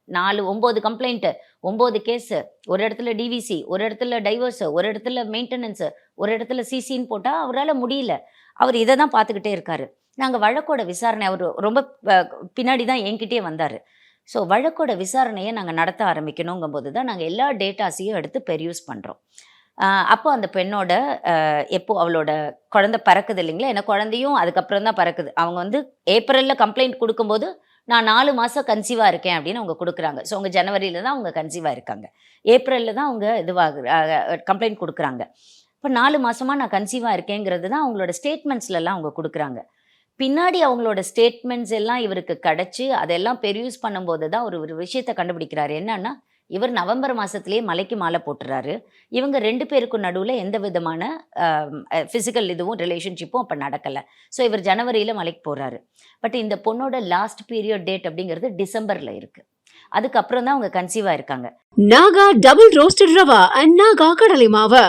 9 complaint, 9 case, ஒரு இடத்துல TVC, ஒரு இடத்துல டைவர்ஸு, ஒரு இடத்துல மெயின்டனன்ஸு, ஒரு இடத்துல சிசின்னு போட்டா அவரால முடியல. அவர் இத தான் பார்த்துக்கிட்டே இருக்காரு. நாங்க வழக்கோட விசாரணை அவரு ரொம்ப பின்னாடி தான் என்கிட்டயே வந்தாரு. ஸோ வழக்கோட விசாரணைய நாங்க நடத்த ஆரம்பிக்கணுங்கும்போது தான் நாங்க எல்லா டேட்டாஸையும் எடுத்து பெர்யூஸ் பண்றோம். அப்போ அந்த பெண்ணோட எப்போ அவளோட குழந்தை பிறக்குது இல்லைங்களா? ஏன்னா குழந்தையும் அதுக்கப்புறம் தான் பிறக்குது. அவங்க வந்து ஏப்ரல்ல கம்ப்ளைண்ட் குடுக்கும்போது, நான் 4 மாசம் கன்சீவா இருக்கேன் அப்படின்னு அவங்க குடுக்குறாங்க. ஸோ அவங்க ஜனவரில தான் அவங்க கன்சீவா இருக்காங்க. ஏப்ரல்ல தான் அவங்க கம்ப்ளைண்ட் குடுக்குறாங்க. இப்ப 4 மாசமா நான் கன்சீவா இருக்கேங்கிறது தான் அவங்களோட ஸ்டேட்மெண்ட்ஸ்லலாம் அவங்க குடுக்குறாங்க. பின்னாடி அவங்களோட ஸ்டேட்மெண்ட்ஸ் எல்லாம் இவருக்கு கிடைச்சு, அதெல்லாம் பெர்யூஸ் பண்ணும்போது தான் ஒரு ஒரு விஷயத்த கண்டுபிடிக்கிறாரு. என்னன்னா, இவர் நவம்பர் மாசத்திலேயே மலைக்கு மாலை போட்டுறாரு. இவங்க 2 பேருக்கும் நடுவுல எந்த விதமான அ பிசிக்கல் இதுவும் ரிலேஷன்ஷிப்பும் அப்ப நடக்கல. ஸோ இவர் ஜனவரியில மலைக்கு போறாரு. பட் இந்த பொண்ணோட லாஸ்ட் பீரியட் டேட் அப்படிங்கிறது டிசம்பர்ல இருக்கு. அதுக்கப்புறம் தான் அவங்க கன்சீவா இருக்காங்க. Naga double roasted rava and Naga கடலை மாவு.